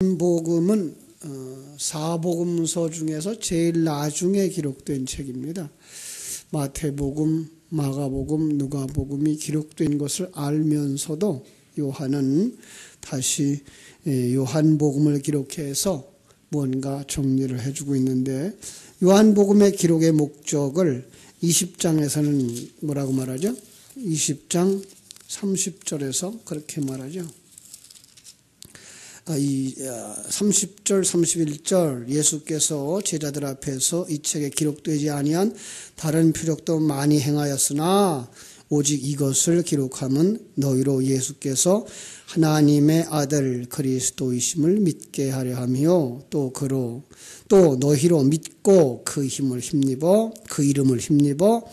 요한복음은 사복음서 중에서 제일 나중에 기록된 책입니다. 마태복음, 마가복음, 누가복음이 기록된 것을 알면서도 요한은 다시 요한복음을 기록해서 뭔가 정리를 해주고 있는데, 요한복음의 기록의 목적을 20장에서는 뭐라고 말하죠? 20장 30절에서 그렇게 말하죠. 30절, 31절 예수께서 제자들 앞에서 이 책에 기록되지 아니한 다른 표적도 많이 행하였으나 오직 이것을 기록함은 너희로 예수께서 하나님의 아들 그리스도이심을 믿게 하려 하며 또 너희로 믿고 그 힘을 힘입어 그 이름을 힘입어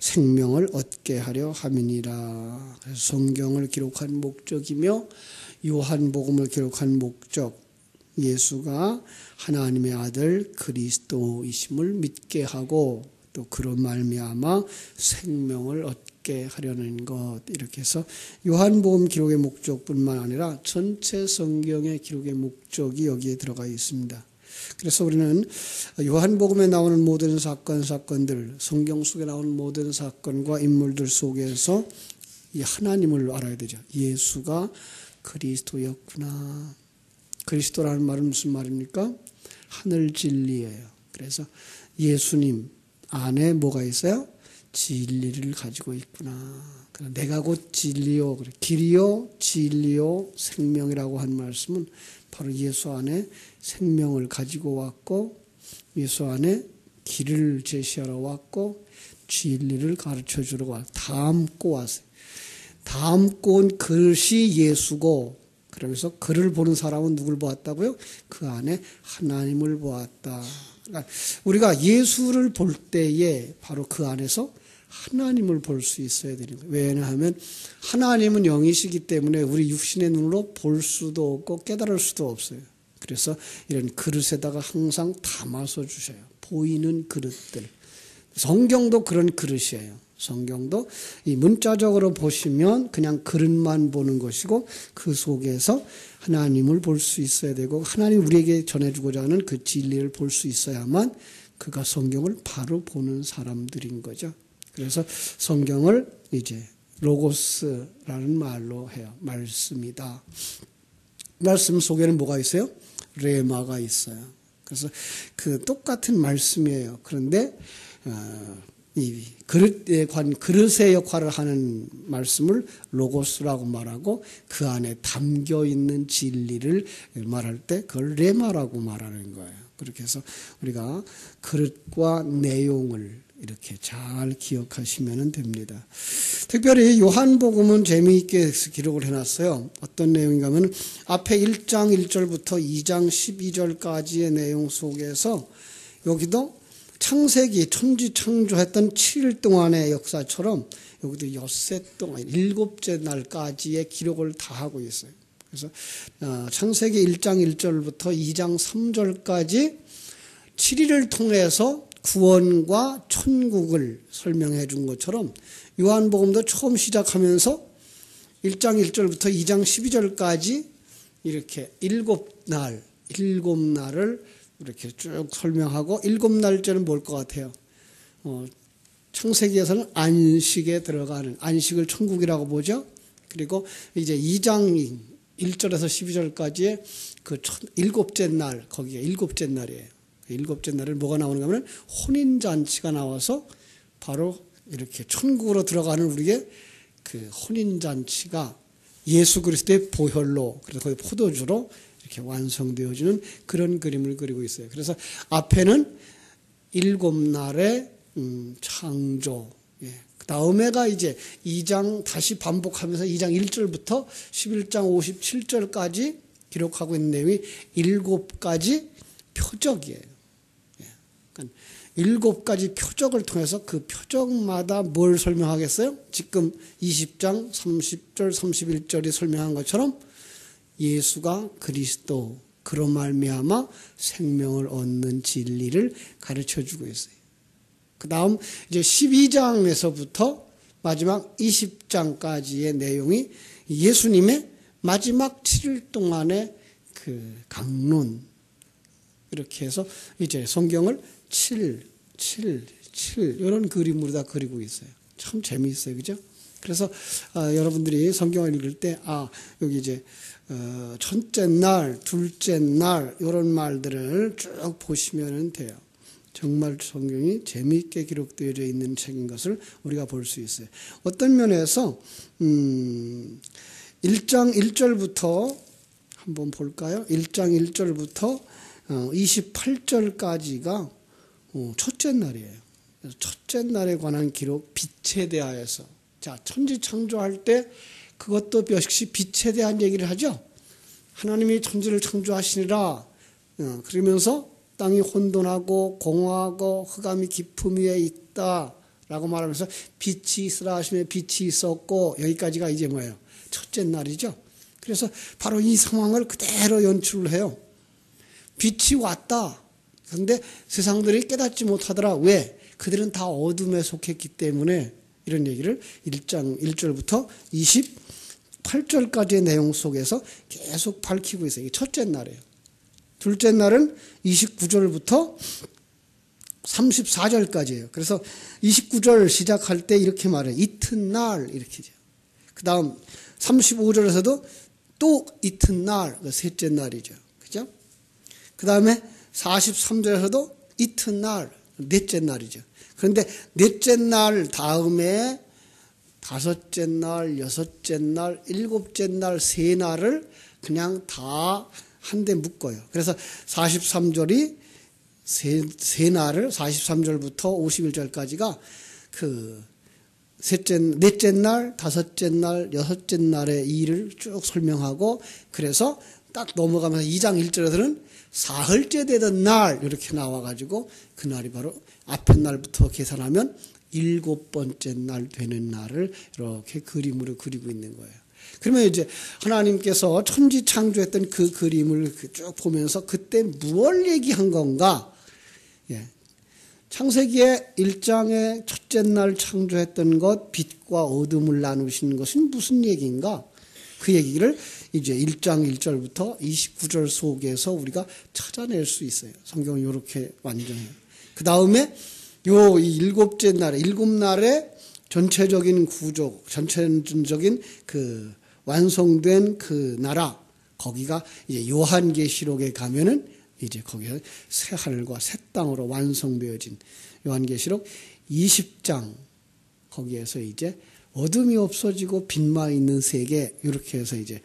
생명을 얻게 하려 함이니라. 그래서 성경을 기록한 목적이며 요한복음을 기록한 목적, 예수가 하나님의 아들 그리스도이심을 믿게 하고 또 그로 말미암아 생명을 얻게 하려는 것, 이렇게 해서 요한복음 기록의 목적뿐만 아니라 전체 성경의 기록의 목적이 여기에 들어가 있습니다. 그래서 우리는 요한복음에 나오는 모든 사건들, 성경 속에 나오는 모든 사건과 인물들 속에서 이 하나님을 알아야 되죠. 예수가 그리스도였구나. 그리스도라는 말은 무슨 말입니까? 하늘 진리예요. 그래서 예수님 안에 뭐가 있어요? 진리를 가지고 있구나. 내가 곧 진리요, 길이요, 진리요, 생명이라고 한 말씀은 바로 예수 안에 생명을 가지고 왔고, 예수 안에 길을 제시하러 왔고, 진리를 가르쳐 주러 왔고, 담고 왔어요. 담고 온 그릇이 예수고, 그러면서 그를 보는 사람은 누굴 보았다고요? 그 안에 하나님을 보았다. 그러니까 우리가 예수를 볼 때에 바로 그 안에서 하나님을 볼 수 있어야 되는 거예요. 왜냐하면 하나님은 영이시기 때문에 우리 육신의 눈으로 볼 수도 없고 깨달을 수도 없어요. 그래서 이런 그릇에다가 항상 담아서 주셔요. 보이는 그릇들. 성경도 그런 그릇이에요. 성경도 이 문자적으로 보시면 그냥 그릇만 보는 것이고, 그 속에서 하나님을 볼 수 있어야 되고, 하나님 우리에게 전해주고자 하는 그 진리를 볼 수 있어야만 그가 성경을 바로 보는 사람들인 거죠. 그래서 성경을 이제 로고스라는 말로 해요. 말씀이다. 말씀 속에는 뭐가 있어요? 레마가 있어요. 그래서 그 똑같은 말씀이에요. 그런데 이 그릇의 역할을 하는 말씀을 로고스라고 말하고, 그 안에 담겨 있는 진리를 말할 때 그걸 레마라고 말하는 거예요. 그렇게 해서 우리가 그릇과 내용을 이렇게 잘 기억하시면 됩니다. 특별히 요한복음은 재미있게 기록을 해놨어요. 어떤 내용인가 하면 앞에 1장 1절부터 2장 12절까지의 내용 속에서 여기도 창세기 천지창조했던 7일 동안의 역사처럼 여기도 엿새 동안 7째 날까지의 기록을 다 하고 있어요. 그래서 창세기 1장 1절부터 2장 3절까지 7일을 통해서 구원과 천국을 설명해 준 것처럼 요한복음도 처음 시작하면서 1장 1절부터 2장 12절까지 이렇게 7날을 이렇게 쭉 설명하고, 7날째는 뭘 것 같아요? 창세기에서는 안식에 들어가는, 안식을 천국이라고 보죠. 그리고 이제 2장 1절에서 12절까지의 그 7째 날, 거기에 7째 날이에요. 7째 날에 뭐가 나오는가 하면 혼인잔치가 나와서 바로 이렇게 천국으로 들어가는 우리의 그 혼인잔치가 예수 그리스도의 보혈로, 그래서 거기 포도주로 이렇게 완성되어지는 그런 그림을 그리고 있어요. 그래서 앞에는 7날의 창조, 그 다음에가 이제 2장 다시 반복하면서 2장 1절부터 11장 57절까지 기록하고 있는 내용이 7가지 표적이에요. 그러니까 7가지 표적을 통해서 그 표적마다 뭘 설명하겠어요? 지금 20장 30절 31절이 설명한 것처럼 예수가 그리스도, 그로 말미암아 생명을 얻는 진리를 가르쳐주고 있어요. 그 다음 이제 12장에서부터 마지막 20장까지의 내용이 예수님의 마지막 7일 동안의 그 강론 이렇게 해서 이제 성경을 7 이런 그림으로 다 그리고 있어요. 참 재미있어요, 그죠? 그래서 여러분들이 성경을 읽을 때 여기 이제 첫째 날, 둘째 날 이런 말들을 쭉 보시면 돼요. 정말 성경이 재미있게 기록되어 있는 책인 것을 우리가 볼 수 있어요. 어떤 면에서 1장 1절부터 한번 볼까요? 1장 1절부터 28절까지가 첫째 날이에요. 그래서 첫째 날에 관한 기록, 빛에 대하여서. 자, 천지 창조할 때 그것도 역시 빛에 대한 얘기를 하죠. 하나님이 천지를 창조하시니라 그러면서 땅이 혼돈하고 공허하고 흑암이 깊음 위에 있다라고 말하면서 빛이 있으라 하시며 빛이 있었고, 여기까지가 이제 뭐예요? 첫째 날이죠. 그래서 바로 이 상황을 그대로 연출을 해요. 빛이 왔다. 그런데 세상들이 깨닫지 못하더라. 왜? 그들은 다 어둠에 속했기 때문에. 이런 얘기를 1장 1절부터 28절까지의 내용 속에서 계속 밝히고 있어요. 이게 첫째 날이에요. 둘째 날은 29절부터 34절까지예요. 그래서 29절 시작할 때 이렇게 말해요. 이튿날 이렇게. 그 다음 35절에서도 또 이튿날, 셋째 날이죠. 그죠? 그 다음에 43절에서도 이튿날, 넷째 날이죠. 그런데 넷째 날 다음에 다섯째 날, 여섯째 날, 일곱째 날, 세 날을 그냥 다 한데 묶어요. 그래서 43절이 세 날을 43절부터 51절까지가 그 넷째 날, 다섯째 날, 여섯째 날의 일을 쭉 설명하고, 그래서 딱 넘어가면서 2장 1절에서는 사흘째 되던 날 이렇게 나와가지고 그날이 바로 앞에 날부터 계산하면 7번째 날 되는 날을 이렇게 그림으로 그리고 있는 거예요. 그러면 이제 하나님께서 천지 창조했던 그 그림을 쭉 보면서 그때 무엇을 얘기한 건가? 창세기의 1장의 첫째 날 창조했던 것, 빛과 어둠을 나누신 것은 무슨 얘기인가? 그 얘기를 이제 1장 1절부터 29절 속에서 우리가 찾아낼 수 있어요. 성경은 이렇게 완전해요. 그 다음에 이 일곱째 날에, 일곱 날에 전체적인 구조, 전체적인 그 완성된 그 나라, 거기가 이제 요한계시록에 가면은 이제 거기서 새 하늘과 새 땅으로 완성되어진 요한계시록 20장, 거기에서 이제 어둠이 없어지고 빛만 있는 세계, 이렇게 해서 이제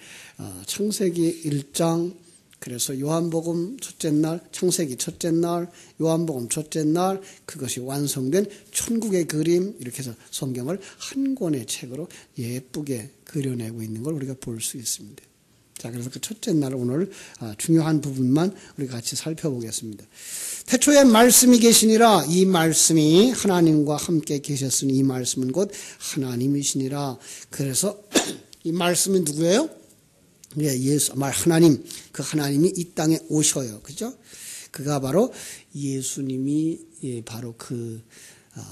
창세기 1장, 그래서 요한복음 첫째 날, 창세기 첫째 날, 요한복음 첫째 날, 그것이 완성된 천국의 그림, 이렇게 해서 성경을 한 권의 책으로 예쁘게 그려내고 있는 걸 우리가 볼 수 있습니다. 자, 그래서 그 첫째 날 오늘 중요한 부분만 우리 같이 살펴보겠습니다. 태초에 말씀이 계시니라. 이 말씀이 하나님과 함께 계셨으니 이 말씀은 곧 하나님이시니라. 그래서 이 말씀이 누구예요? 하나님. 그 하나님이 이 땅에 오셔요. 그죠? 그가 바로 예수님이 바로 그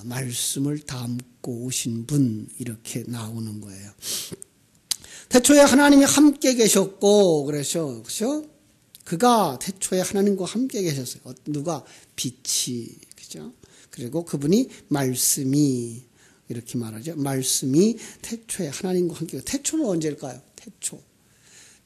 말씀을 담고 오신 분, 이렇게 나오는 거예요. 태초에 하나님이 함께 계셨고, 그렇죠? 그가 태초에 하나님과 함께 계셨어요. 누가? 빛이. 그죠? 그리고 그분이 말씀이, 이렇게 말하죠. 말씀이 태초에 하나님과 함께. 태초는 언제일까요? 태초.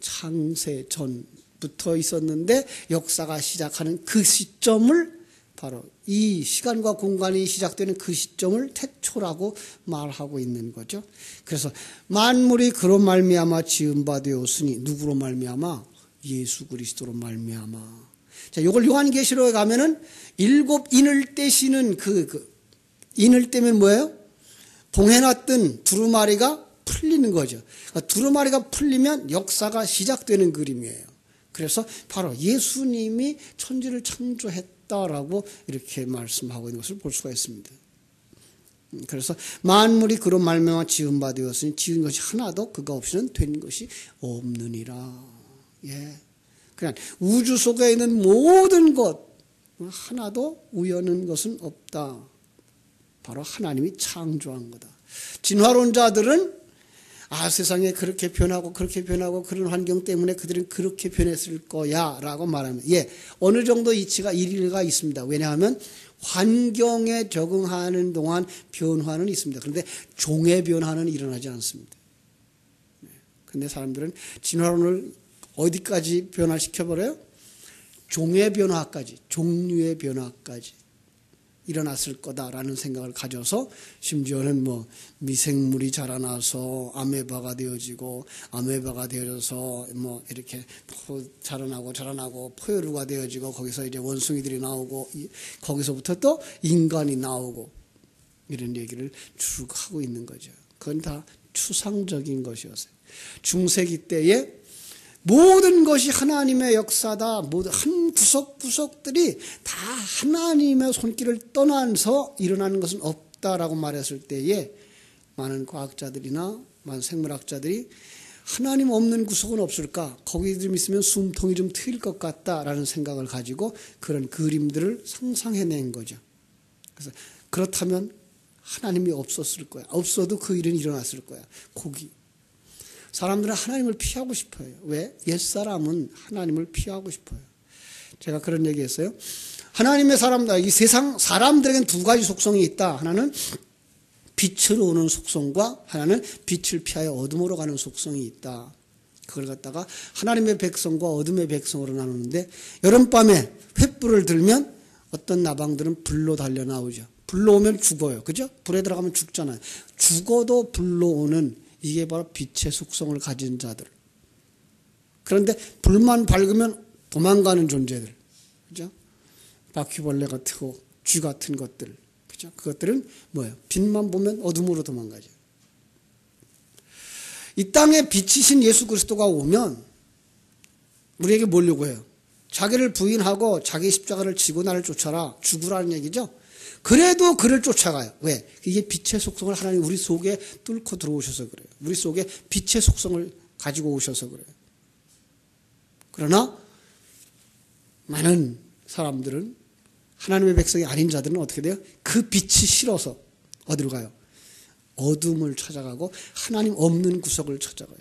창세 전부터 있었는데 역사가 시작하는 그 시점을, 바로 이 시간과 공간이 시작되는 그 시점을 태초라고 말하고 있는 거죠. 그래서 만물이 그로 말미암아 지은 바 되었으니, 누구로 말미암아? 예수 그리스도로 말미암아. 자, 요걸 요한계시록에 가면은 일곱 인을 떼시는 인을 떼면 뭐예요? 봉해놨던 두루마리가 풀리는 거죠. 그러니까 두루마리가 풀리면 역사가 시작되는 그림이에요. 그래서 바로 예수님이 천지를 창조했다라고 이렇게 말씀하고 있는 것을 볼 수가 있습니다. 그래서 만물이 그로 말미암아 지은 바 되었으니 지은 것이 하나도 그가 없이는 된 것이 없느니라. 그냥 우주 속에 있는 모든 것 하나도 우연한 것은 없다. 바로 하나님이 창조한 거다. 진화론자들은 세상에 그렇게 변하고 그런 환경 때문에 그들은 그렇게 변했을 거야 라고 말하면 어느 정도 이치가 일리가 있습니다. 왜냐하면 환경에 적응하는 동안 변화는 있습니다. 그런데 종의 변화는 일어나지 않습니다. 그런데 사람들은 진화론을 어디까지 변화시켜버려요? 종의 변화까지, 종류의 변화까지 일어났을 거다라는 생각을 가져서 심지어는 미생물이 자라나서 아메바가 되어지고 아메바가 되어져서 이렇게 자라나고 포유류가 되어지고 거기서 이제 원숭이들이 나오고 거기서부터 또 인간이 나오고 이런 얘기를 쭉 하고 있는 거죠. 그건 다 추상적인 것이었어요. 중세기 때에 모든 것이 하나님의 역사다. 모든 한 구석구석들이 다 하나님의 손길을 떠나서 일어나는 것은 없다라고 말했을 때에 많은 과학자들이나 많은 생물학자들이 하나님 없는 구석은 없을까? 거기 좀 있으면 숨통이 좀 트일 것 같다라는 생각을 가지고 그런 그림들을 상상해낸 거죠. 그래서 그렇다면 하나님이 없었을 거야. 없어도 그 일은 일어났을 거야. 사람들은 하나님을 피하고 싶어요. 왜? 옛사람은 하나님을 피하고 싶어요. 제가 그런 얘기했어요. 하나님의 이 세상 사람들에게는 두 가지 속성이 있다. 하나는 빛으로 오는 속성과 하나는 빛을 피하여 어둠으로 가는 속성이 있다. 그걸 갖다가 하나님의 백성과 어둠의 백성으로 나누는데 여름밤에 횃불을 들면 어떤 나방들은 불로 달려 나오죠. 불로 오면 죽어요. 그죠? 불에 들어가면 죽잖아요. 죽어도 불로 오는 이게 바로 빛의 속성을 가진 자들. 그런데 불만 밝으면 도망가는 존재들. 그죠? 바퀴벌레 같고 쥐 같은 것들. 그죠? 그것들은 뭐예요? 빛만 보면 어둠으로 도망가죠. 이 땅에 빛이신 예수 그리스도가 오면 우리에게 뭘 요구해요? 자기를 부인하고 자기 십자가를 지고 나를 쫓아라. 죽으라는 얘기죠. 그래도 그를 쫓아가요. 왜? 이게 빛의 속성을 하나님 우리 속에 뚫고 들어오셔서 그래요. 우리 속에 빛의 속성을 가지고 오셔서 그래요. 그러나 많은 사람들은 하나님의 백성이 아닌 자들은 어떻게 돼요? 그 빛이 싫어서 어디로 가요? 어둠을 찾아가고 하나님 없는 구석을 찾아가요.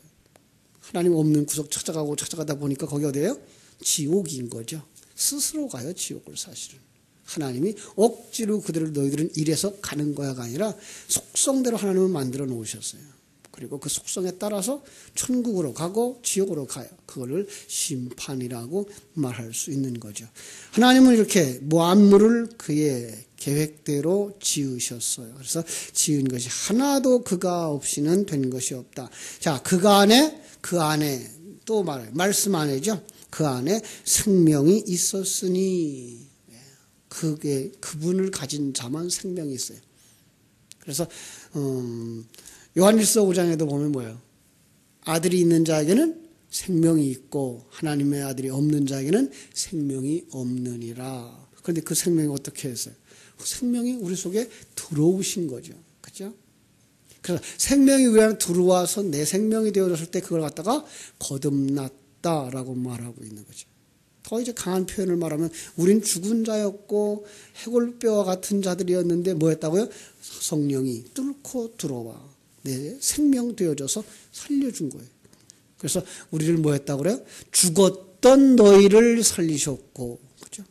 하나님 없는 구석 찾아가다 보니까 거기 어디예요? 지옥인 거죠. 스스로 가요. 지옥을 사실은. 하나님이 억지로 너희들은 이래서 가는 거야가 아니라 속성대로 하나님은 만들어 놓으셨어요. 그리고 그 속성에 따라서 천국으로 가고 지옥으로 가요. 그거를 심판이라고 말할 수 있는 거죠. 하나님은 이렇게 만물을 그의 계획대로 지으셨어요. 그래서 지은 것이 하나도 그가 없이는 된 것이 없다. 자, 그 안에 또 말해요. 말씀 안에죠. 그 안에 생명이 있었으니 그분을 가진 자만 생명이 있어요. 그래서 요한일서 5장에도 보면 뭐예요? 아들이 있는 자에게는 생명이 있고 하나님의 아들이 없는 자에게는 생명이 없느니라. 그런데 그 생명이 어떻게 했어요? 생명이 우리 속에 들어오신 거죠. 그렇죠? 그래서 생명이 우리 안에 들어와서 내 생명이 되어졌을 때 그걸 갖다가 거듭났다라고 말하고 있는 거죠. 더 이제 강한 표현을 말하면 우린 죽은 자였고 해골뼈와 같은 자들이었는데 뭐 했다고요? 성령이 뚫고 들어와 내 생명 되어져서 살려준 거예요. 그래서 우리를 뭐 했다고 그래요? 죽었던 너희를 살리셨고, 그죠?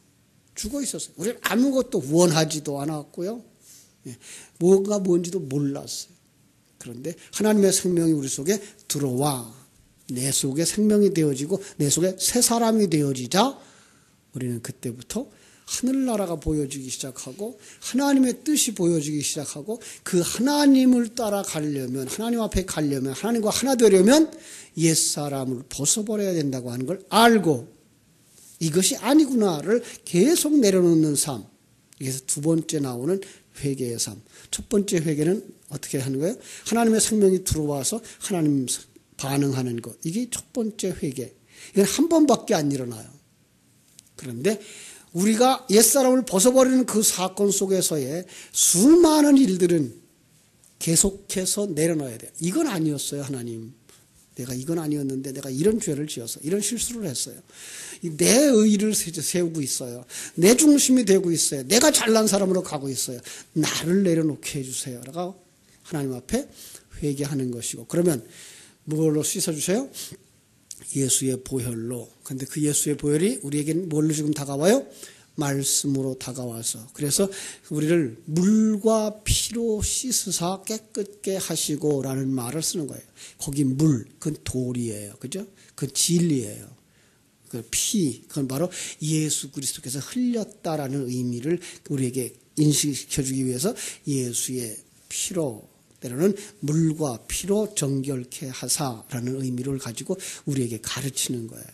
죽어 있었어요. 우리는 아무것도 원하지도 않았고요. 뭐가 뭔지도 몰랐어요. 그런데 하나님의 생명이 우리 속에 들어와 내 속에 생명이 되어지고 내 속에 새 사람이 되어지자 우리는 그때부터 하늘나라가 보여지기 시작하고 하나님의 뜻이 보여지기 시작하고 그 하나님을 따라가려면 하나님 앞에 가려면 하나님과 하나 되려면 옛사람을 벗어버려야 된다고 하는 걸 알고 이것이 아니구나를 계속 내려놓는 삶. 여기서 두 번째 나오는 회개의 삶. 첫 번째 회개는 어떻게 하는 거예요? 하나님의 생명이 들어와서 하나님 반응하는 것. 이게 첫 번째 회개. 이건 한 번밖에 안 일어나요. 그런데 우리가 옛사람을 벗어버리는 그 사건 속에서의 수많은 일들은 계속해서 내려놔야 돼요. 이건 아니었어요, 하나님. 내가 이건 아니었는데 내가 이런 죄를 지어서 이런 실수를 했어요. 내 의의를 세우고 있어요. 내 중심이 되고 있어요. 내가 잘난 사람으로 가고 있어요. 나를 내려놓게 해주세요. 라고 하나님 앞에 회개하는 것이고, 그러면 뭘로 씻어주세요? 예수의 보혈로. 근데 그 예수의 보혈이 우리에게는 뭘로 지금 다가와요? 말씀으로 다가와서. 그래서 우리를 물과 피로 씻으사 깨끗게 하시고 라는 말을 쓰는 거예요. 거기 물, 그건 돌이에요. 그죠? 그건 진리예요. 그 피, 그건 바로 예수 그리스도께서 흘렸다라는 의미를 우리에게 인식시켜주기 위해서 예수의 피로, 때로는 물과 피로 정결케 하사라는 의미를 가지고 우리에게 가르치는 거예요.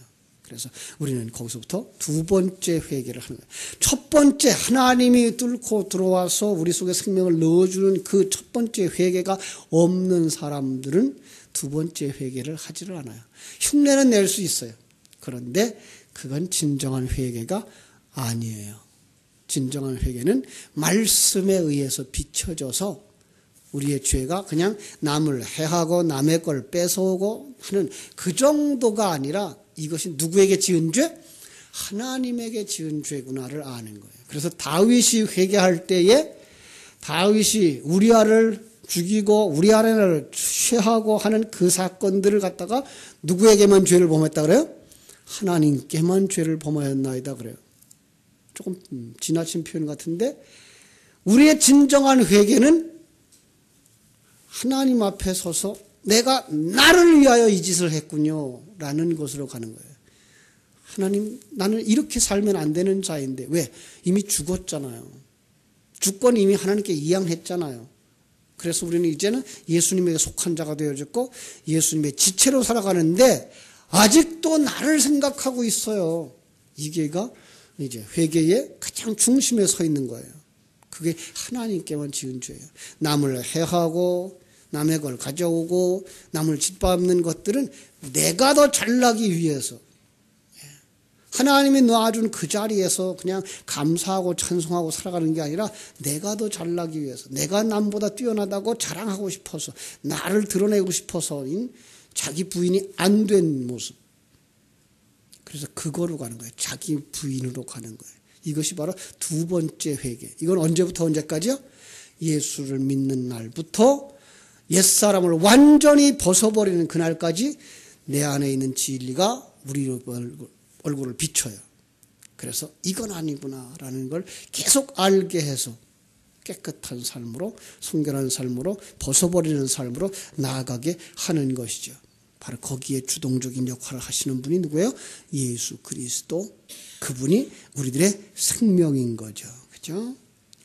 그래서 우리는 거기서부터 두 번째 회개를 하는 거예요. 첫 번째, 하나님이 뚫고 들어와서 우리 속에 생명을 넣어주는 그 첫 번째 회개가 없는 사람들은 두 번째 회개를 하지를 않아요. 흉내는 낼 수 있어요. 그런데 그건 진정한 회개가 아니에요. 진정한 회개는 말씀에 의해서 비춰져서 우리의 죄가 그냥 남을 해하고 남의 걸 뺏어오고 하는 그 정도가 아니라 이것이 누구에게 지은 죄? 하나님에게 지은 죄구나를 아는 거예요. 그래서 다윗이 회개할 때에 다윗이 우리아를 죽이고 우리아를 취하고 하는 그 사건들을 갖다가 누구에게만 죄를 범했다 그래요? 하나님께만 죄를 범하였나이다 그래요. 조금 지나친 표현 같은데 우리의 진정한 회개는 하나님 앞에 서서 내가 나를 위하여 이 짓을 했군요 라는 것으로 가는 거예요. 하나님, 나는 이렇게 살면 안 되는 자인데 왜? 이미 죽었잖아요. 주권 이미 하나님께 이양했잖아요. 그래서 우리는 이제는 예수님에게 속한 자가 되어졌고 예수님의 지체로 살아가는데 아직도 나를 생각하고 있어요. 이게가 이제 회개의 가장 중심에 서 있는 거예요. 그게 하나님께만 지은 죄예요. 남을 해하고 남의 걸 가져오고 남을 짓밟는 것들은 내가 더 잘나기 위해서 하나님이 놔준 그 자리에서 그냥 감사하고 찬송하고 살아가는 게 아니라 내가 더 잘나기 위해서 내가 남보다 뛰어나다고 자랑하고 싶어서 나를 드러내고 싶어서인 자기 부인이 안 된 모습. 그래서 그거로 가는 거예요. 자기 부인으로 가는 거예요. 이것이 바로 두 번째 회개. 이건 언제부터 언제까지요? 예수를 믿는 날부터 옛사람을 완전히 벗어버리는 그날까지 내 안에 있는 진리가 우리 얼굴을 비춰요. 그래서 이건 아니구나라는 걸 계속 알게 해서 깨끗한 삶으로, 순결한 삶으로, 벗어버리는 삶으로 나아가게 하는 것이죠. 바로 거기에 주동적인 역할을 하시는 분이 누구예요? 예수 그리스도. 그분이 우리들의 생명인 거죠. 그죠?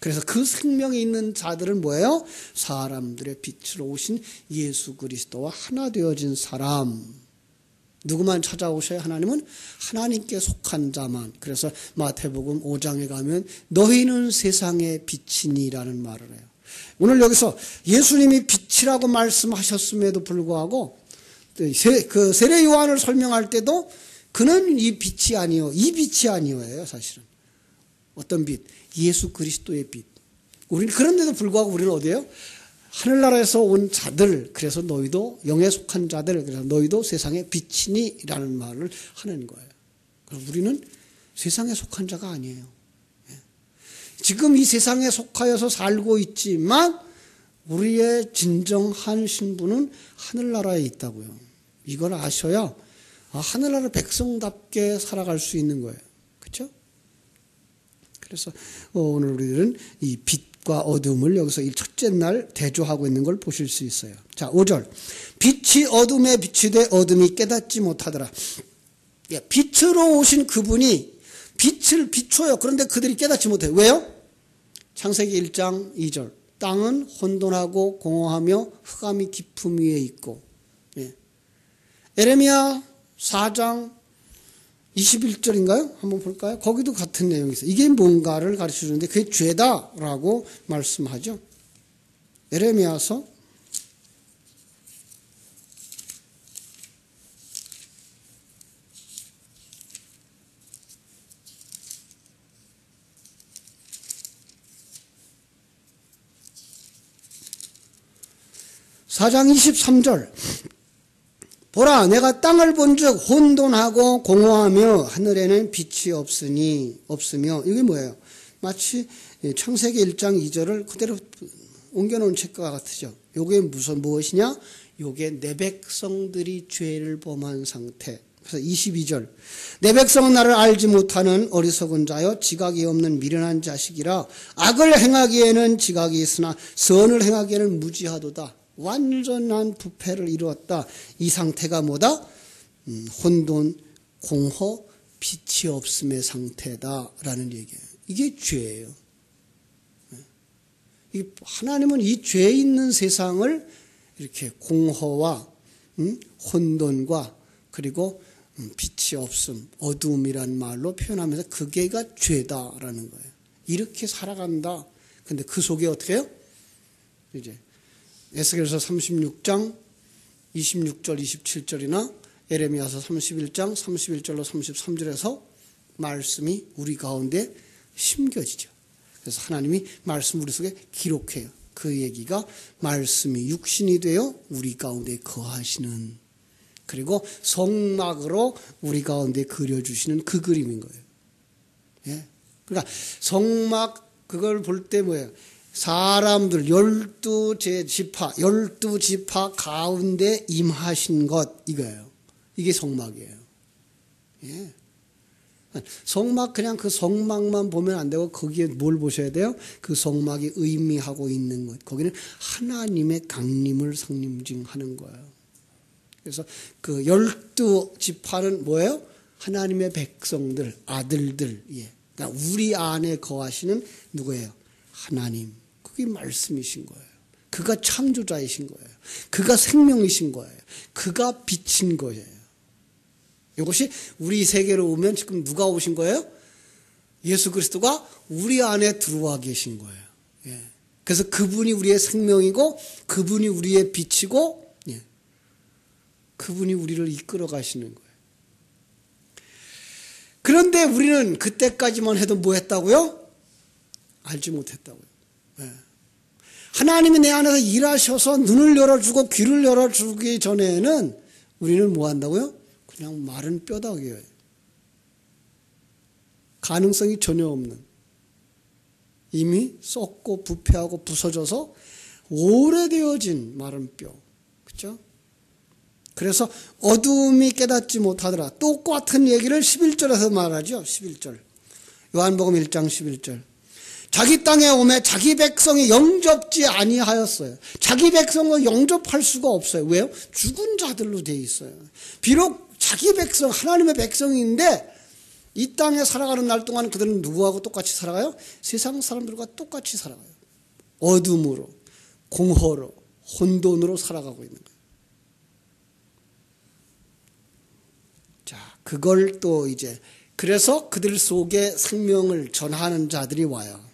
그래서 그 생명이 있는 자들은 뭐예요? 사람들의 빛으로 오신 예수 그리스도와 하나 되어진 사람. 누구만 찾아오셔야 하나님은 하나님께 속한 자만. 그래서 마태복음 5장에 가면 너희는 세상의 빛이니라는 말을 해요. 오늘 여기서 예수님이 빛이라고 말씀하셨음에도 불구하고 그 세례 요한을 설명할 때도 그는 이 빛이 아니요, 이 빛이 아니요예요. 사실은 어떤 빛? 예수 그리스도의 빛. 우리는 그런데도 불구하고 우리는 어디예요? 하늘나라에서 온 자들, 그래서 너희도 영에 속한 자들, 그래서 너희도 세상의 빛이니라는 말을 하는 거예요. 그럼 우리는 세상에 속한 자가 아니에요. 지금 이 세상에 속하여서 살고 있지만 우리의 진정한 신분은 하늘나라에 있다고요. 이걸 아셔야 하늘나라 백성답게 살아갈 수 있는 거예요. 그렇죠? 그래서 오늘 우리들은 이 빛과 어둠을 여기서 이 첫째 날 대조하고 있는 걸 보실 수 있어요. 자, 5절. 빛이 어둠에 비치되 어둠이 깨닫지 못하더라. 빛으로 오신 그분이 빛을 비춰요. 그런데 그들이 깨닫지 못해요. 왜요? 창세기 1장 2절. 땅은 혼돈하고 공허하며 흑암이 깊음 위에 있고. 에레미야 4장 21절인가요? 한번 볼까요? 거기도 같은 내용이 있어요. 이게 뭔가를 가르쳐 주는데 그게 죄다라고 말씀하죠. 에레미야서 4장 23절. 보라, 내가 땅을 본즉 혼돈하고 공허하며 하늘에는 빛이 없으며. 이게 뭐예요? 마치 창세기 1장 2절을 그대로 옮겨놓은 책과 같으죠. 요게 무엇이냐? 요게 내 백성들이 죄를 범한 상태. 그래서 22절. 내 백성은 나를 알지 못하는 어리석은 자여 지각이 없는 미련한 자식이라 악을 행하기에는 지각이 있으나 선을 행하기에는 무지하도다. 완전한 부패를 이루었다. 이 상태가 뭐다? 혼돈, 공허, 빛이 없음의 상태다라는 얘기예요. 이게 죄예요. 하나님은 이 죄 있는 세상을 이렇게 공허와 혼돈과 그리고 빛이 없음, 어두움이란 말로 표현하면서 그게가 죄다라는 거예요. 이렇게 살아간다. 근데 그 속에 어떻게 해요? 이제 에스겔서 36장 26절 27절이나 에레미야서 31장 31절로 33절에서 말씀이 우리 가운데 심겨지죠. 그래서 하나님이 말씀 우리 속에 기록해요. 그 얘기가 말씀이 육신이 되어 우리 가운데 거하시는, 그리고 성막으로 우리 가운데 그려주시는 그 그림인 거예요. 예? 그러니까 성막 그걸 볼 때 뭐예요? 사람들 12지파 가운데 임하신 것, 이거예요. 이게 성막이에요. 예. 성막 그냥 그 성막만 보면 안 되고 거기에 뭘 보셔야 돼요? 그 성막이 의미하고 있는 것. 거기는 하나님의 강림을 상징하는 거예요. 그래서 그 12지파는 뭐예요? 하나님의 백성들, 아들들. 예. 그러니까 우리 안에 거하시는 누구예요? 하나님. 그게 말씀이신 거예요. 그가 창조자이신 거예요. 그가 생명이신 거예요. 그가 빛인 거예요. 이것이 우리 세계로 오면 지금 누가 오신 거예요? 예수 그리스도가 우리 안에 들어와 계신 거예요. 예. 그래서 그분이 우리의 생명이고 그분이 우리의 빛이고, 예. 그분이 우리를 이끌어 가시는 거예요. 그런데 우리는 그때까지만 해도 뭐 했다고요? 알지 못했다고요. 예. 하나님이 내 안에서 일하셔서 눈을 열어주고 귀를 열어주기 전에는 우리는 뭐 한다고요? 그냥 마른 뼈다귀예요. 가능성이 전혀 없는, 이미 썩고 부패하고 부서져서 오래되어진 마른 뼈. 그렇죠? 그래서 어둠이 깨닫지 못하더라. 똑같은 얘기를 11절에서 말하죠. 11절. 요한복음 1장 11절. 자기 땅에 오매 자기 백성이 영접지 아니하였어요. 자기 백성을 영접할 수가 없어요. 왜요? 죽은 자들로 되어 있어요. 비록 자기 백성, 하나님의 백성인데 이 땅에 살아가는 날 동안 그들은 누구하고 똑같이 살아가요? 세상 사람들과 똑같이 살아가요. 어둠으로, 공허로, 혼돈으로 살아가고 있는 거예요. 자, 그걸 또 이제 그래서 그들 속에 생명을 전하는 자들이 와요.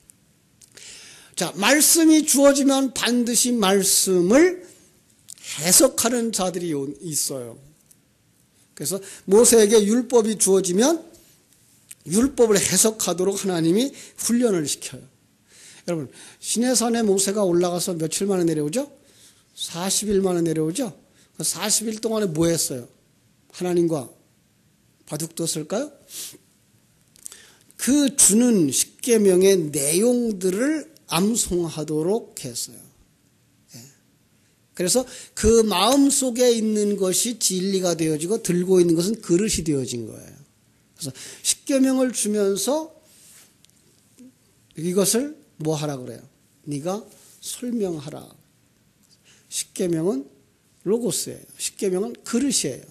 자, 말씀이 주어지면 반드시 말씀을 해석하는 자들이 있어요. 그래서 모세에게 율법이 주어지면 율법을 해석하도록 하나님이 훈련을 시켜요. 여러분, 시내산에 모세가 올라가서 며칠 만에 내려오죠? 40일 만에 내려오죠? 40일 동안에 뭐 했어요? 하나님과 바둑 뒀을까요? 그 주는 십계명의 내용들을 암송하도록 했어요. 그래서 그 마음 속에 있는 것이 진리가 되어지고 들고 있는 것은 그릇이 되어진 거예요. 그래서 십계명을 주면서 이것을 뭐 하라 그래요? 네가 설명하라. 십계명은 로고스예요. 십계명은 그릇이에요.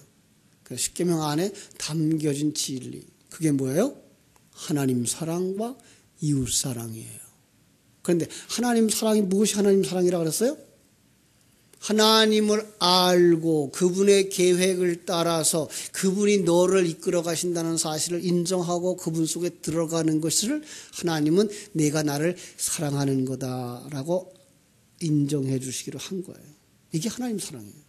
그래서 십계명 안에 담겨진 진리. 그게 뭐예요? 하나님 사랑과 이웃 사랑이에요. 그런데 하나님 사랑이 무엇이 하나님 사랑이라고 그랬어요? 하나님을 알고 그분의 계획을 따라서 그분이 너를 이끌어 가신다는 사실을 인정하고 그분 속에 들어가는 것을 하나님은 내가 나를 사랑하는 거다라고 인정해 주시기로 한 거예요. 이게 하나님 사랑이에요.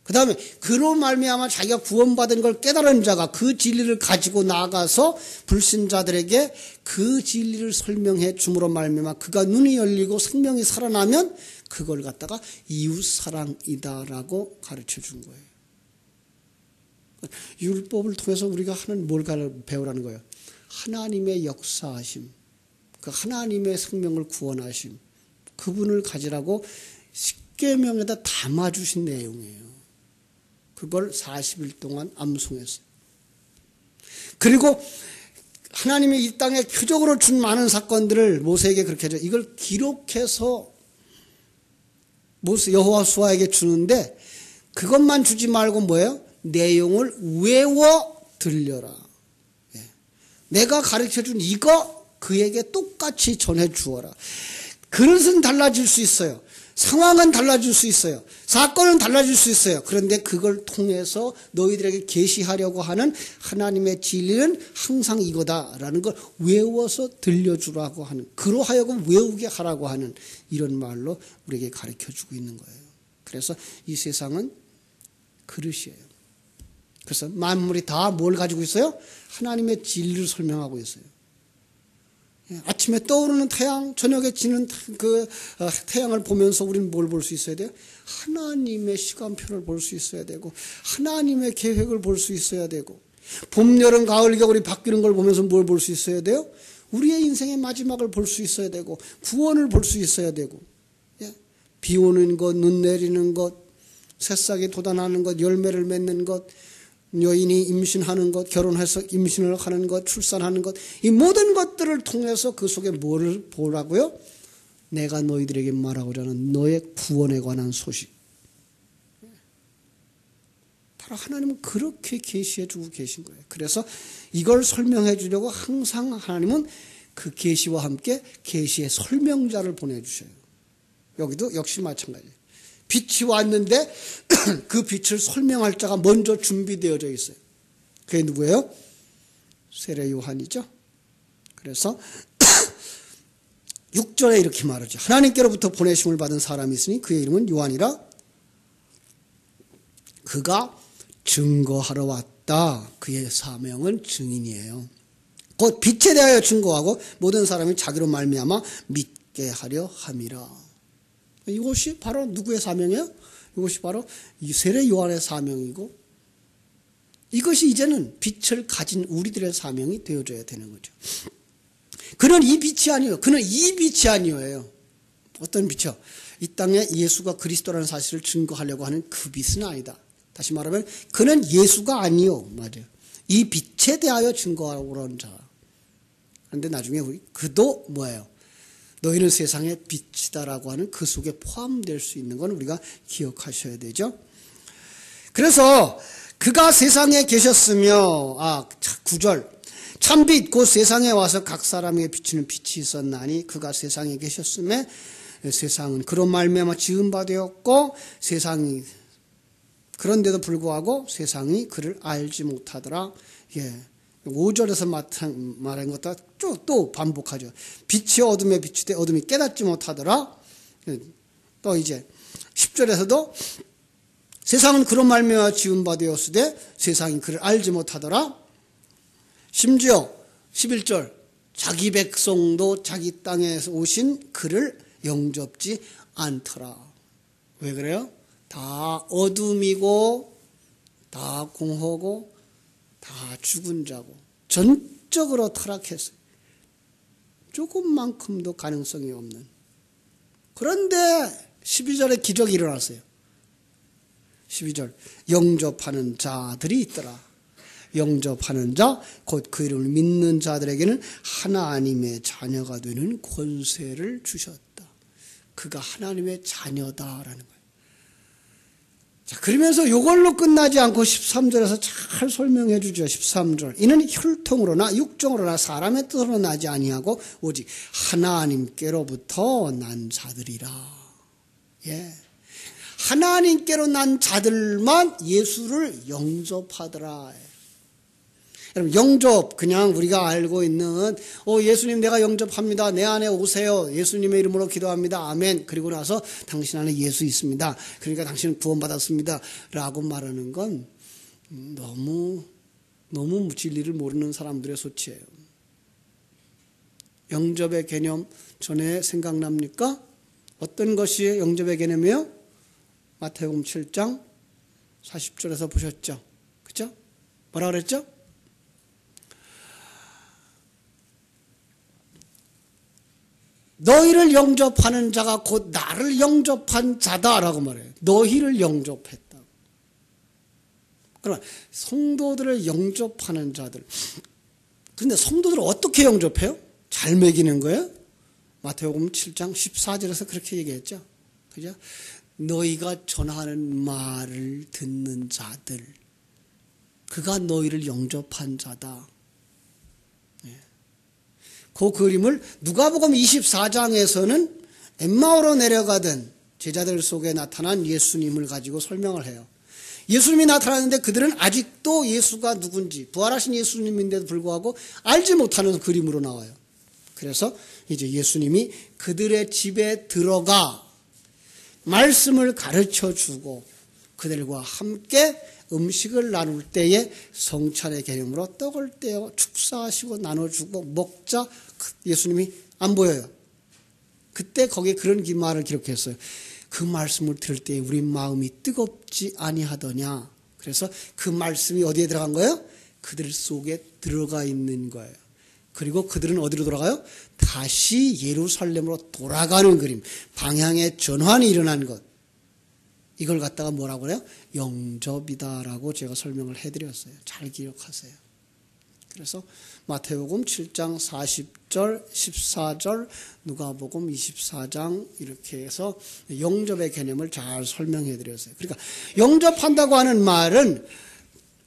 그 다음에 그로 말미암아 자기가 구원받은 걸 깨달은 자가 그 진리를 가지고 나가서 불신자들에게 그 진리를 설명해 줌으로 말미암아 그가 눈이 열리고 생명이 살아나면 그걸 갖다가 이웃사랑이다라고 가르쳐 준 거예요. 율법을 통해서 우리가 하는 뭘 배우라는 거예요? 하나님의 역사하심, 그 하나님의 생명을 구원하심, 그분을 가지라고 십계명에다 담아주신 내용이에요. 그걸 40일 동안 암송했어요. 그리고 하나님이 이 땅에 표적으로 준 많은 사건들을 모세에게 그렇게 하죠. 이걸 기록해서 여호수아에게 주는데 그것만 주지 말고 뭐예요? 내용을 외워 들려라. 내가 가르쳐준 이거 그에게 똑같이 전해 주어라. 그릇은 달라질 수 있어요. 상황은 달라질 수 있어요. 사건은 달라질 수 있어요. 그런데 그걸 통해서 너희들에게 계시하려고 하는 하나님의 진리는 항상 이거다라는 걸 외워서 들려주라고 하는, 그로하여금 외우게 하라고 하는 이런 말로 우리에게 가르쳐주고 있는 거예요. 그래서 이 세상은 그릇이에요. 그래서 만물이 다 뭘 가지고 있어요? 하나님의 진리를 설명하고 있어요. 아침에 떠오르는 태양, 저녁에 지는 그 태양을 보면서 우리는 뭘 볼 수 있어야 돼요? 하나님의 시간표를 볼 수 있어야 되고, 하나님의 계획을 볼 수 있어야 되고, 봄, 여름, 가을, 겨울이 바뀌는 걸 보면서 뭘 볼 수 있어야 돼요? 우리의 인생의 마지막을 볼 수 있어야 되고, 구원을 볼 수 있어야 되고, 비 오는 것, 눈 내리는 것, 새싹이 돋아나는 것, 열매를 맺는 것, 여인이 임신하는 것, 결혼해서 임신을 하는 것, 출산하는 것, 이 모든 것들을 통해서 그 속에 뭐를 보라고요? 내가 너희들에게 말하고자 하는 너의 구원에 관한 소식. 바로 하나님은 그렇게 계시해 주고 계신 거예요. 그래서 이걸 설명해 주려고 항상 하나님은 그 계시와 함께 계시의 설명자를 보내주셔요. 여기도 역시 마찬가지예요. 빛이 왔는데 그 빛을 설명할 자가 먼저 준비되어져 있어요. 그게 누구예요? 세례 요한이죠. 그래서 6절에 이렇게 말하죠. 하나님께로부터 보내심을 받은 사람이 있으니 그의 이름은 요한이라. 그가 증거하러 왔다. 그의 사명은 증인이에요. 곧 빛에 대하여 증거하고 모든 사람이 자기로 말미암아 믿게 하려 함이라. 이것이 바로 누구의 사명이에요? 이것이 바로 세례 요한의 사명이고, 이것이 이제는 빛을 가진 우리들의 사명이 되어져야 되는 거죠. 그는 이 빛이 아니에요. 그는 이 빛이 아니에요. 어떤 빛이요? 이 땅에 예수가 그리스도라는 사실을 증거하려고 하는 그 빛은 아니다. 다시 말하면 그는 예수가 아니요. 맞아요. 이 빛에 대하여 증거하려고 하는 자. 그런데 나중에 그도 뭐예요? 너희는 세상의 빛이다라고 하는 그 속에 포함될 수 있는 건 우리가 기억하셔야 되죠. 그래서 그가 세상에 계셨으며, 9절. 참빛 곧 세상에 와서 각 사람에게 비추는 빛이 있었나니 그가 세상에 계셨음에 세상은 그런 말미암아 지은 바 되었고 세상이, 그런데도 불구하고 세상이 그를 알지 못하더라. 5절에서 말한 것도 쭉 또 반복하죠. 빛이 어둠에 비추되 어둠이 깨닫지 못하더라. 또 이제 10절에서도 세상은 그런 말미암아 지은 바 되었으되 세상이 그를 알지 못하더라. 심지어 11절 자기 백성도 자기 땅에서 오신 그를 영접지 않더라. 왜 그래요? 다 어둠이고 다 공허고 다 죽은 자고 전적으로 타락했어요. 조금만큼도 가능성이 없는. 그런데 12절에 기적이 일어났어요. 12절 영접하는 자들이 있더라. 영접하는 자, 곧 그 이름을 믿는 자들에게는 하나님의 자녀가 되는 권세를 주셨다. 그가 하나님의 자녀다라는 거예요. 자, 그러면서 이걸로 끝나지 않고 13절에서 잘 설명해 주죠. 13절. 이는 혈통으로나 육정으로나 사람의 뜻으로 나지 아니하고 오직 하나님께로부터 난 자들이라. 하나님께로 난 자들만 예수를 영접하더라. 여러분, 영접, 그냥 우리가 알고 있는, 예수님 내가 영접합니다. 내 안에 오세요. 예수님의 이름으로 기도합니다. 아멘. 그리고 나서 당신 안에 예수 있습니다. 그러니까 당신은 구원받았습니다. 라고 말하는 건 너무 진리를 모르는 사람들의 소치예요. 영접의 개념 전에 생각납니까? 어떤 것이 영접의 개념이에요? 마태복음 7장 40절에서 보셨죠? 그죠? 뭐라 그랬죠? 너희를 영접하는 자가 곧 나를 영접한 자다라고 말해요. 너희를 영접했다. 그러나 성도들을 영접하는 자들. 그런데 성도들을 어떻게 영접해요? 잘 먹이는 거예요? 마태복음 7장 14절에서 그렇게 얘기했죠. 그죠? 너희가 전하는 말을 듣는 자들. 그가 너희를 영접한 자다. 그 그림을 누가복음 24장에서는 엠마오로 내려가던 제자들 속에 나타난 예수님을 가지고 설명을 해요. 예수님이 나타났는데 그들은 아직도 예수가 누군지, 부활하신 예수님인데도 불구하고 알지 못하는 그림으로 나와요. 그래서 이제 예수님이 그들의 집에 들어가 말씀을 가르쳐 주고 그들과 함께 음식을 나눌 때에 성찬의 개념으로 떡을 떼어 축사하시고 나눠주고 먹자. 예수님이 안 보여요. 그때 거기에 그런 말을 기록했어요. 그 말씀을 들을 때 우리 마음이 뜨겁지 아니하더냐. 그래서 그 말씀이 어디에 들어간 거예요? 그들 속에 들어가 있는 거예요. 그리고 그들은 어디로 돌아가요? 다시 예루살렘으로 돌아가는 그림. 방향의 전환이 일어난 것. 이걸 갖다가 뭐라고 그래요? 영접이다라고 제가 설명을 해드렸어요. 잘 기억하세요. 그래서 마태복음 7장 40절, 14절, 누가복음 24장 이렇게 해서 영접의 개념을 잘 설명해드렸어요. 그러니까 영접한다고 하는 말은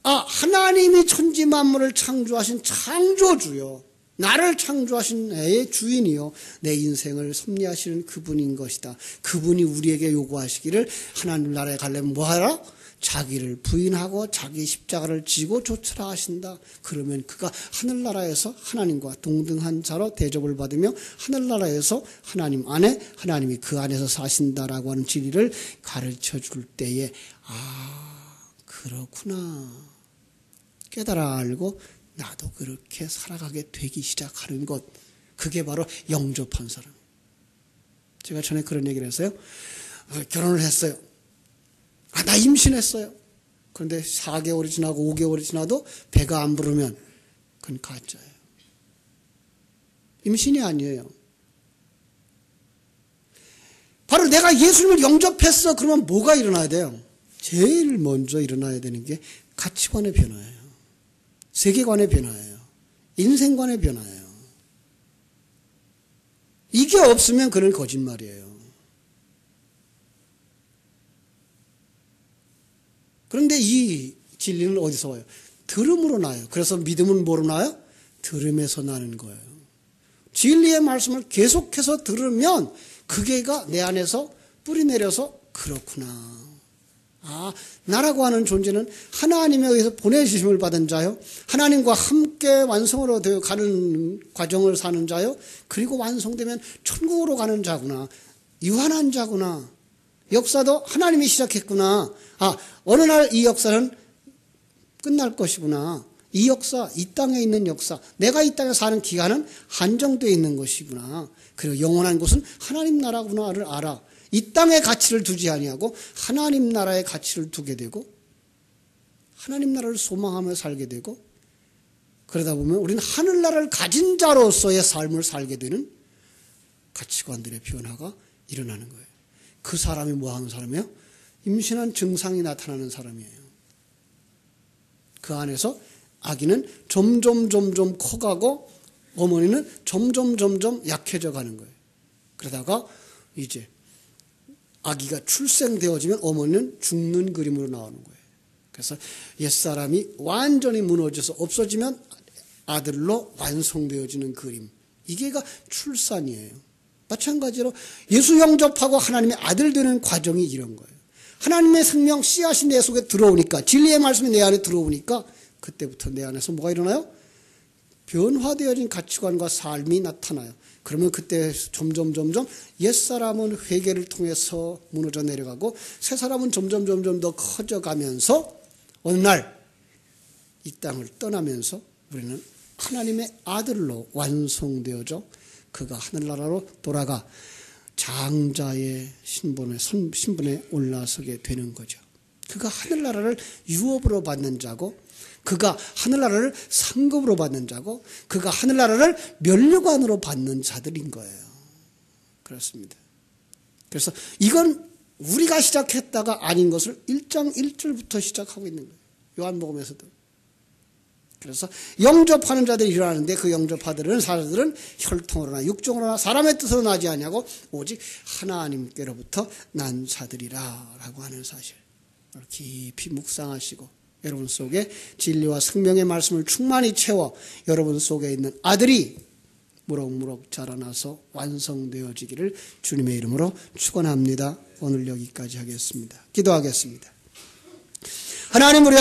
하나님이 천지 만물을 창조하신 창조주요. 나를 창조하신 애의 주인이요. 내 인생을 섭리하시는 그분인 것이다. 그분이 우리에게 요구하시기를 하나님 나라에 가려면 뭐하라? 자기를 부인하고 자기 십자가를 지고 쫓으라 하신다. 그러면 그가 하늘나라에서 하나님과 동등한 자로 대접을 받으며 하늘나라에서 하나님 안에 하나님이 그 안에서 사신다라고 하는 진리를 가르쳐 줄 때에 그렇구나. 깨달아 알고 나도 그렇게 살아가게 되기 시작하는 것. 그게 바로 영접한 사람. 제가 전에 그런 얘기를 했어요. 결혼을 했어요. 나 임신했어요. 그런데 4개월이 지나고 5개월이 지나도 배가 안 부르면 그건 가짜예요. 임신이 아니에요. 바로 내가 예수님을 영접했어. 그러면 뭐가 일어나야 돼요? 제일 먼저 일어나야 되는 게 가치관의 변화예요. 세계관의 변화예요. 인생관의 변화예요. 이게 없으면 그는 거짓말이에요. 그런데 이 진리는 어디서 와요? 들음으로 나요. 그래서 믿음은 뭐로 나요? 들음에서 나는 거예요. 진리의 말씀을 계속해서 들으면 그게가 내 안에서 뿌리 내려서 그렇구나. 나라고 하는 존재는 하나님에 의해서 보내주심을 받은 자요. 하나님과 함께 완성으로 되어 가는 과정을 사는 자요. 그리고 완성되면 천국으로 가는 자구나. 유한한 자구나. 역사도 하나님이 시작했구나. 어느 날 이 역사는 끝날 것이구나. 이 역사, 이 땅에 있는 역사, 내가 이 땅에 사는 기간은 한정되어 있는 것이구나. 그리고 영원한 곳은 하나님 나라구나를 알아. 이 땅의 가치를 두지 아니하고 하나님 나라의 가치를 두게 되고 하나님 나라를 소망하며 살게 되고 그러다 보면 우리는 하늘나라를 가진 자로서의 삶을 살게 되는 가치관들의 변화가 일어나는 거예요. 그 사람이 뭐 하는 사람이에요? 임신한 증상이 나타나는 사람이에요. 그 안에서 아기는 점점 커가고 어머니는 점점 약해져 가는 거예요. 그러다가 이제 아기가 출생되어지면 어머니는 죽는 그림으로 나오는 거예요. 그래서 옛사람이 완전히 무너져서 없어지면 아들로 완성되어지는 그림. 이게가 출산이에요. 마찬가지로 예수 영접하고 하나님의 아들 되는 과정이 이런 거예요. 하나님의 생명 씨앗이 내 속에 들어오니까 진리의 말씀이 내 안에 들어오니까 그때부터 내 안에서 뭐가 일어나요? 변화되어진 가치관과 삶이 나타나요. 그러면 그때 점점 옛사람은 회개를 통해서 무너져 내려가고 새사람은 점점 더 커져가면서 어느 날 이 땅을 떠나면서 우리는 하나님의 아들로 완성되어져 그가 하늘나라로 돌아가 장자의 신분에 올라서게 되는 거죠. 그가 하늘나라를 유업으로 받는 자고 그가 하늘나라를 상급으로 받는 자고 그가 하늘나라를 면류관으로 받는 자들인 거예요. 그렇습니다. 그래서 이건 우리가 시작했다가 아닌 것을 1장 1절부터 시작하고 있는 거예요. 요한복음에서도. 그래서 영접하는 자들이 일어나는데 그 영접하들은 사람들은 혈통으로나 육종으로나 사람의 뜻으로 나지 아니하고 오직 하나님께로부터 난 자들이라 라고 하는 사실 깊이 묵상하시고 여러분 속에 진리와 생명의 말씀을 충만히 채워 여러분 속에 있는 아들이 무럭무럭 자라나서 완성되어지기를 주님의 이름으로 축원합니다. 오늘 여기까지 하겠습니다. 기도하겠습니다. 하나님, 우리